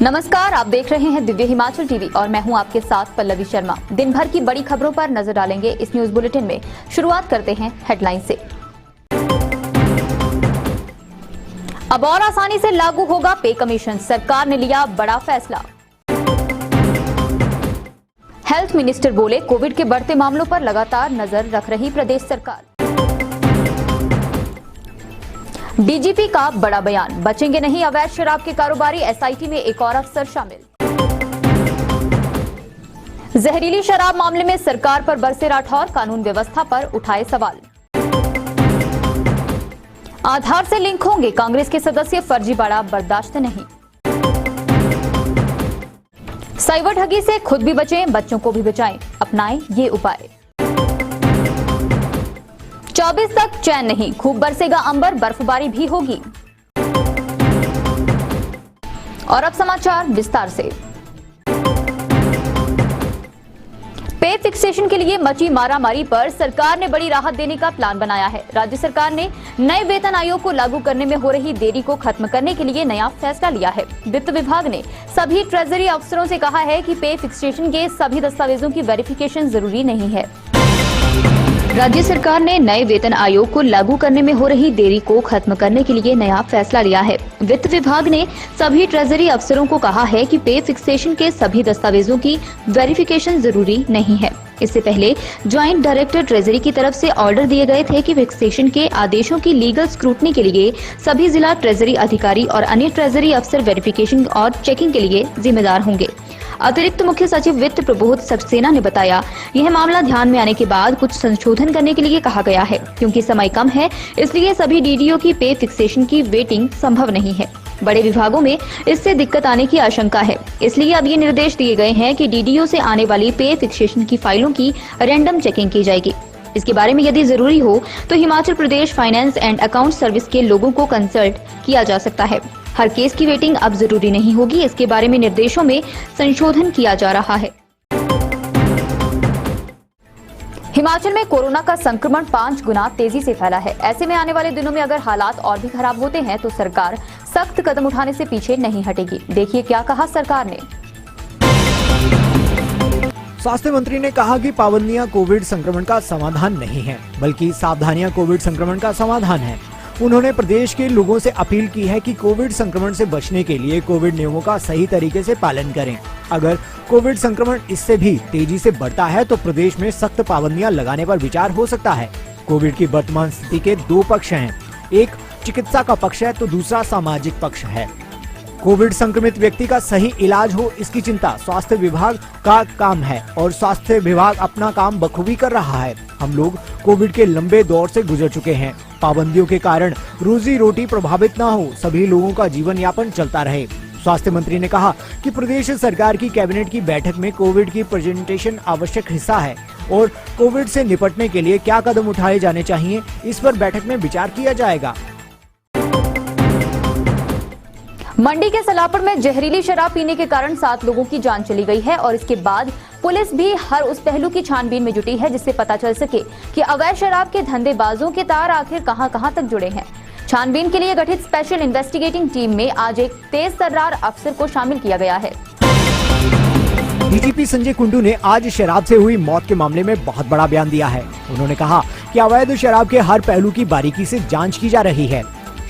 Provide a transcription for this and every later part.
नमस्कार, आप देख रहे हैं दिव्य हिमाचल टीवी और मैं हूं आपके साथ पल्लवी शर्मा। दिन भर की बड़ी खबरों पर नजर डालेंगे इस न्यूज बुलेटिन में। शुरुआत करते हैं हेडलाइन से। अब और आसानी से लागू होगा पे कमीशन, सरकार ने लिया बड़ा फैसला। हेल्थ मिनिस्टर बोले, कोविड के बढ़ते मामलों पर लगातार नजर रख रही प्रदेश सरकार। डीजीपी का बड़ा बयान, बचेंगे नहीं अवैध शराब के कारोबारी, एसआईटी में एक और अफसर शामिल। जहरीली शराब मामले में सरकार पर बरसे राठौर, कानून व्यवस्था पर उठाए सवाल। आधार से लिंक होंगे कांग्रेस के सदस्य, फर्जीवाड़ा बर्दाश्त नहीं। साइबर ठगी से खुद भी बचें, बच्चों को भी बचाएं, अपनाएं ये उपाय। 24 तक चैन नहीं, खूब बरसेगा अंबर, बर्फबारी भी होगी। और अब समाचार विस्तार से। पे फिक्सेशन के लिए मची मारामारी पर सरकार ने बड़ी राहत देने का प्लान बनाया है। राज्य सरकार ने नए वेतन आयोग को लागू करने में हो रही देरी को खत्म करने के लिए नया फैसला लिया है। वित्त विभाग ने सभी ट्रेजरी अफसरों से कहा है कि पे फिक्सेशन के सभी दस्तावेजों की वेरिफिकेशन जरूरी नहीं है। राज्य सरकार ने नए वेतन आयोग को लागू करने में हो रही देरी को खत्म करने के लिए नया फैसला लिया है। वित्त विभाग ने सभी ट्रेजरी अफसरों को कहा है कि पे फिक्सेशन के सभी दस्तावेजों की वेरिफिकेशन जरूरी नहीं है। इससे पहले ज्वाइंट डायरेक्टर ट्रेजरी की तरफ से ऑर्डर दिए गए थे कि फिक्सेशन के आदेशों की लीगल स्क्रूटनी के लिए सभी जिला ट्रेजरी अधिकारी और अन्य ट्रेजरी अफसर वेरिफिकेशन और चेकिंग के लिए जिम्मेदार होंगे। अतिरिक्त मुख्य सचिव वित्त प्रबोध सक्सेना ने बताया, यह मामला ध्यान में आने के बाद कुछ संशोधन करने के लिए कहा गया है। क्योंकि समय कम है, इसलिए सभी डीडीओ की पे फिक्सेशन की वेटिंग संभव नहीं है। बड़े विभागों में इससे दिक्कत आने की आशंका है, इसलिए अब ये निर्देश दिए गए हैं कि डीडीओ से आने वाली पे फिक्सेशन की फाइलों की रैंडम चेकिंग की जाएगी। इसके बारे में यदि जरूरी हो तो Himachal Pradesh finance and account service के लोगों को कंसल्ट किया जा सकता है। हर केस की वेटिंग अब जरूरी नहीं होगी। इसके बारे में निर्देशों में संशोधन किया जा रहा है। हिमाचल में कोरोना का संक्रमण 5 गुना तेजी से फैला है। ऐसे में आने वाले दिनों में अगर हालात और भी खराब होते हैं तो सरकार सख्त कदम उठाने से पीछे नहीं हटेगी। देखिए क्या कहा सरकार ने। स्वास्थ्य मंत्री ने कहा कि पाबंदियां कोविड संक्रमण का समाधान नहीं है, बल्कि सावधानियां कोविड संक्रमण का समाधान है। उन्होंने प्रदेश के लोगों से अपील की है कि कोविड संक्रमण से बचने के लिए कोविड नियमों का सही तरीके से पालन करें। अगर कोविड संक्रमण इससे भी तेजी से बढ़ता है तो प्रदेश में सख्त पाबंदियां लगाने पर विचार हो सकता है। कोविड की वर्तमान स्थिति के 2 पक्ष हैं, एक चिकित्सा का पक्ष है तो दूसरा सामाजिक पक्ष है। कोविड संक्रमित व्यक्ति का सही इलाज हो, इसकी चिंता स्वास्थ्य विभाग का काम है और स्वास्थ्य विभाग अपना काम बखूबी कर रहा है। हम लोग कोविड के लंबे दौर से गुजर चुके हैं। पाबंदियों के कारण रोजी रोटी प्रभावित न हो, सभी लोगों का जीवन यापन चलता रहे। स्वास्थ्य मंत्री ने कहा कि प्रदेश सरकार की कैबिनेट की बैठक में कोविड की प्रेजेंटेशन आवश्यक हिस्सा है और कोविड से निपटने के लिए क्या कदम उठाए जाने चाहिए, इस पर बैठक में विचार किया जाएगा। मंडी के सलापड़ में जहरीली शराब पीने के कारण 7 लोगों की जान चली गई है और इसके बाद पुलिस भी हर उस पहलू की छानबीन में जुटी है जिससे पता चल सके कि अवैध शराब के धंधेबाजों के तार आखिर कहां तक जुड़े हैं। छानबीन के लिए गठित स्पेशल इन्वेस्टिगेटिंग टीम में आज एक तेज तर्रार अफसर को शामिल किया गया है। डीजीपी संजय कुंडू ने आज शराब से हुई मौत के मामले में बहुत बड़ा बयान दिया है। उन्होंने कहा कि अवैध शराब के हर पहलू की बारीकी से जांच की जा रही है।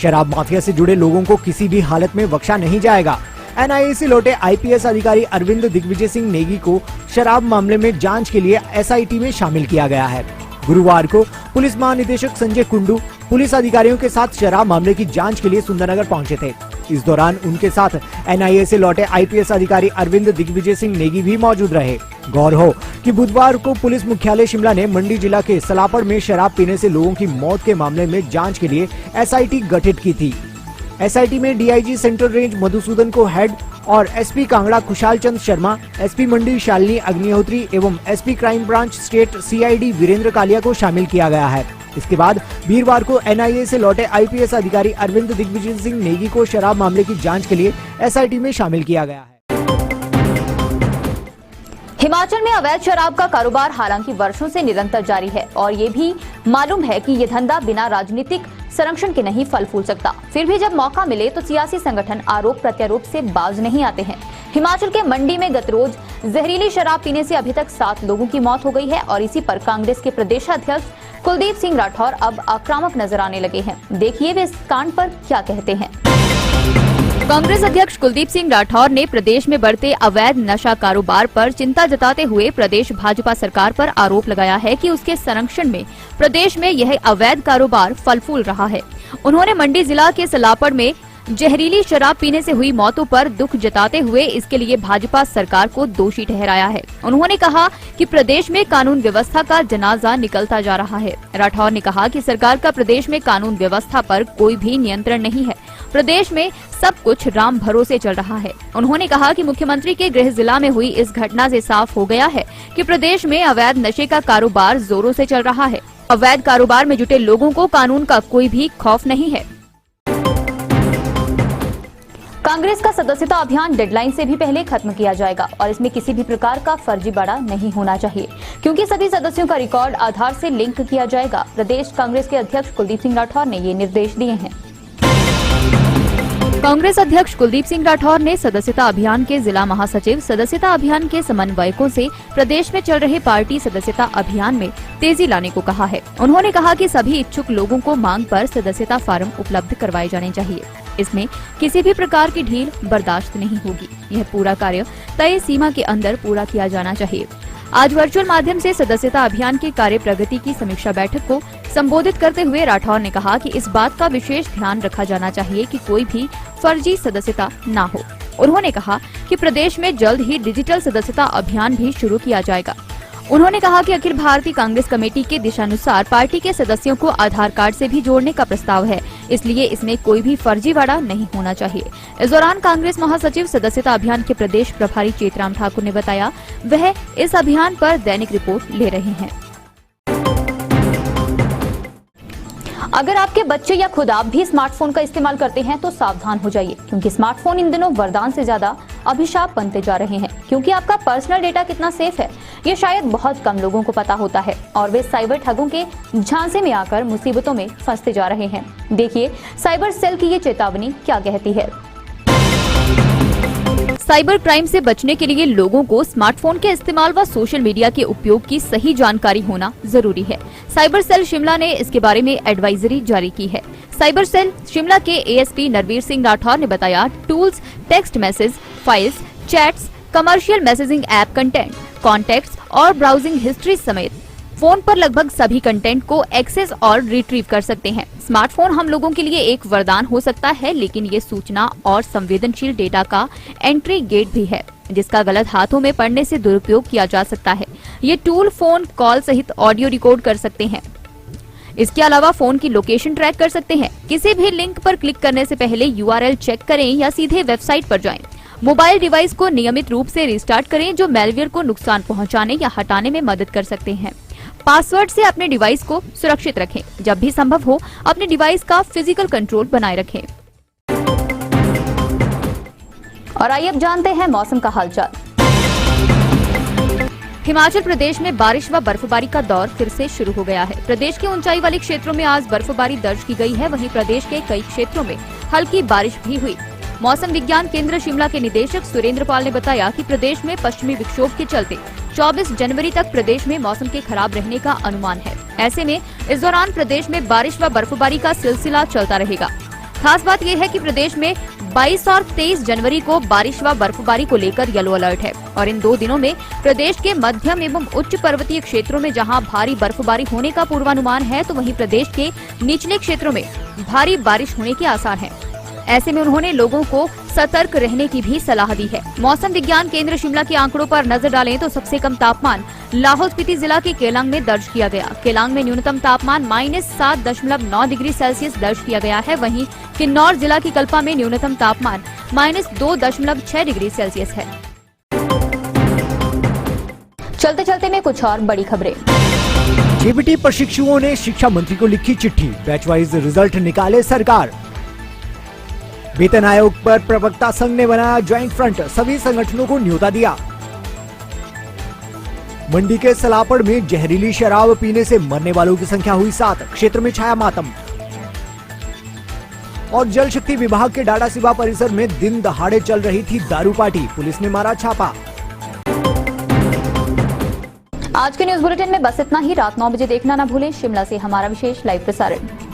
शराब माफिया से जुड़े लोगों को किसी भी हालत में बख्शा नहीं जाएगा। एनआईए से लौटे आईपीएस अधिकारी अरविंद दिग्विजय सिंह नेगी को शराब मामले में जांच के लिए एसआईटी में शामिल किया गया है। गुरुवार को पुलिस महानिदेशक संजय कुंडू पुलिस अधिकारियों के साथ शराब मामले की जांच के लिए सुंदरनगर पहुंचे थे। इस दौरान उनके साथ एनआईए से लौटे आईपीएस अधिकारी अरविंद दिग्विजय सिंह नेगी भी मौजूद रहे। गौर हो कि बुधवार को पुलिस मुख्यालय शिमला ने मंडी जिला के सलापड़ में शराब पीने से लोगों की मौत के मामले में जांच के लिए एसआईटी गठित की थी। एसआईटी में डीआईजी सेंट्रल रेंज मधुसूदन को हेड और एसपी कांगड़ा खुशाल चंद शर्मा, एसपी मंडी शालिनी अग्निहोत्री एवं SP crime branch state CID Virender Kalia को शामिल किया गया है। इसके बाद वीरवार को एनआईए से लौटे आईपीएस अधिकारी अरविंद दिग्विजय सिंह नेगी को शराब मामले की जांच के लिए एसआईटी में शामिल किया गया है। हिमाचल में अवैध शराब का कारोबार हालांकि वर्षों से निरंतर जारी है और ये भी मालूम है कि ये धंधा बिना राजनीतिक संरक्षण के नहीं फल फूल सकता। फिर भी जब मौका मिले तो सियासी संगठन आरोप प्रत्यारोप से बाज नहीं आते हैं। हिमाचल के मंडी में गत रोज जहरीली शराब पीने से अभी तक 7 लोगों की मौत हो गई है और इसी पर कांग्रेस के प्रदेशाध्यक्ष कुलदीप सिंह राठौर अब आक्रामक नजर आने लगे हैं। देखिए वे इस कांड पर क्या कहते हैं। कांग्रेस अध्यक्ष कुलदीप सिंह राठौर ने प्रदेश में बढ़ते अवैध नशा कारोबार पर चिंता जताते हुए प्रदेश भाजपा सरकार पर आरोप लगाया है कि उसके संरक्षण में प्रदेश में यह अवैध कारोबार फल फूल रहा है। उन्होंने मंडी जिला के सलापड़ में जहरीली शराब पीने से हुई मौतों पर दुख जताते हुए इसके लिए भाजपा सरकार को दोषी ठहराया है। उन्होंने कहा कि प्रदेश में कानून व्यवस्था का जनाजा निकलता जा रहा है। राठौर ने कहा कि सरकार का प्रदेश में कानून व्यवस्था पर कोई भी नियंत्रण नहीं है। प्रदेश में सब कुछ राम भरोसे चल रहा है। उन्होंने कहा कि मुख्यमंत्री के गृह जिला में हुई इस घटना से साफ हो गया है कि प्रदेश में अवैध नशे का कारोबार जोरों से चल रहा है। अवैध कारोबार में जुटे लोगों को कानून का कोई भी खौफ नहीं है। कांग्रेस का सदस्यता अभियान डेडलाइन से भी पहले खत्म किया जाएगा और इसमें किसी भी प्रकार का फर्जीवाड़ा नहीं होना चाहिए, क्योंकि सभी सदस्यों का रिकॉर्ड आधार से लिंक किया जाएगा। प्रदेश कांग्रेस के अध्यक्ष कुलदीप सिंह राठौर ने ये निर्देश दिए हैं। कांग्रेस अध्यक्ष कुलदीप सिंह राठौर ने सदस्यता अभियान के जिला महासचिव, सदस्यता अभियान के समन्वयकों से प्रदेश में चल रहे पार्टी सदस्यता अभियान में तेजी लाने को कहा है। उन्होंने कहा कि सभी इच्छुक लोगों को मांग पर सदस्यता फार्म उपलब्ध करवाए जाने चाहिए। इसमें किसी भी प्रकार की ढील बर्दाश्त नहीं होगी। यह पूरा कार्य तय सीमा के अंदर पूरा किया जाना चाहिए। आज वर्चुअल माध्यम से सदस्यता अभियान की कार्य प्रगति की समीक्षा बैठक को संबोधित करते हुए राठौर ने कहा कि इस बात का विशेष ध्यान रखा जाना चाहिए कि कोई भी फर्जी सदस्यता न हो। उन्होंने कहा कि प्रदेश में जल्द ही डिजिटल सदस्यता अभियान भी शुरू किया जाएगा। उन्होंने कहा कि अखिल भारतीय कांग्रेस कमेटी के दिशानुसार पार्टी के सदस्यों को आधार कार्ड से भी जोड़ने का प्रस्ताव है, इसलिए इसमें कोई भी फर्जीवाड़ा नहीं होना चाहिए। इस दौरान कांग्रेस महासचिव सदस्यता अभियान के प्रदेश प्रभारी चेतराम ठाकुर ने बताया वह इस अभियान पर दैनिक रिपोर्ट ले रहे हैं। अगर आपके बच्चे या खुद आप भी स्मार्टफोन का इस्तेमाल करते हैं तो सावधान हो जाइए, क्योंकि स्मार्टफोन इन दिनों वरदान से ज्यादा अभिशाप बनते जा रहे हैं। क्योंकि आपका पर्सनल डेटा कितना सेफ है ये शायद बहुत कम लोगों को पता होता है और वे साइबर ठगों के झांसे में आकर मुसीबतों में फंसते जा रहे हैं। देखिए साइबर सेल की ये चेतावनी क्या कहती है। साइबर क्राइम से बचने के लिए लोगों को स्मार्टफोन के इस्तेमाल व सोशल मीडिया के उपयोग की सही जानकारी होना जरूरी है। साइबर सेल शिमला ने इसके बारे में एडवाइजरी जारी की है। साइबर सेल शिमला के एएसपी नरवीर सिंह राठौर ने बताया, tools, text message, files, chats, commercial messaging app content, contacts और ब्राउजिंग हिस्ट्री समेत फोन पर लगभग सभी कंटेंट को एक्सेस और रिट्रीव कर सकते हैं। स्मार्टफोन हम लोगों के लिए एक वरदान हो सकता है, लेकिन ये सूचना और संवेदनशील डेटा का एंट्री गेट भी है, जिसका गलत हाथों में पड़ने से दुरुपयोग किया जा सकता है। ये टूल फोन कॉल सहित ऑडियो रिकॉर्ड कर सकते हैं। इसके अलावा फोन की लोकेशन ट्रैक कर सकते हैं। किसी भी लिंक पर क्लिक करने से पहले यूआरएल चेक करें या सीधे वेबसाइट पर जाएं। मोबाइल डिवाइस को नियमित रूप से रिस्टार्ट करें, जो मैलवेयर को नुकसान पहुंचाने या हटाने में मदद कर सकते हैं। पासवर्ड से अपने डिवाइस को सुरक्षित रखें। जब भी संभव हो अपने डिवाइस का फिजिकल कंट्रोल बनाए रखें। और आइए अब जानते हैं मौसम का हालचाल। हिमाचल प्रदेश में बारिश व बर्फबारी का दौर फिर से शुरू हो गया है। प्रदेश के ऊंचाई वाले क्षेत्रों में आज बर्फबारी दर्ज की गई है, वहीं प्रदेश के कई क्षेत्रों में हल्की बारिश भी हुई। मौसम विज्ञान केंद्र शिमला के निदेशक सुरेंद्र पाल ने बताया कि प्रदेश में पश्चिमी विक्षोभ के चलते 24 जनवरी तक प्रदेश में मौसम के खराब रहने का अनुमान है। ऐसे में इस दौरान प्रदेश में बारिश व बर्फबारी का सिलसिला चलता रहेगा। खास बात यह है कि प्रदेश में 22 और 23 जनवरी को बारिश व बर्फबारी को लेकर येलो अलर्ट है और इन 2 दिनों में प्रदेश के मध्यम एवं उच्च पर्वतीय क्षेत्रों में जहां भारी बर्फबारी होने का पूर्वानुमान है, तो वहीं प्रदेश के निचले क्षेत्रों में भारी बारिश होने के आसार हैं। ऐसे में उन्होंने लोगों को सतर्क रहने की भी सलाह दी है। मौसम विज्ञान केंद्र शिमला के आंकड़ों पर नजर डालें तो सबसे कम तापमान लाहौल स्पीति जिला के केलांग में दर्ज किया गया। केलांग में न्यूनतम तापमान -7.9 डिग्री सेल्सियस दर्ज किया गया है। वहीं किन्नौर जिला की कल्पा में न्यूनतम तापमान -2.6 डिग्री सेल्सियस है। चलते चलते में कुछ और बड़ी खबरें। जेबीटी प्रशिक्षुओं ने शिक्षा मंत्री को लिखी चिट्ठी, बैच वाइज रिजल्ट निकाले सरकार। वेतन आयोग पर प्रवक्ता संघ ने बनाया ज्वाइंट फ्रंट, सभी संगठनों को न्योता दिया। मंडी के सलापड़ में जहरीली शराब पीने से मरने वालों की संख्या हुई 7, क्षेत्र में छाया मातम। और जल शक्ति विभाग के डाडासीबा परिसर में दिन दहाड़े चल रही थी दारू पार्टी, पुलिस ने मारा छापा। आज के न्यूज बुलेटिन में बस इतना ही। रात 9 बजे देखना ना भूलें शिमला से हमारा विशेष लाइव प्रसारण।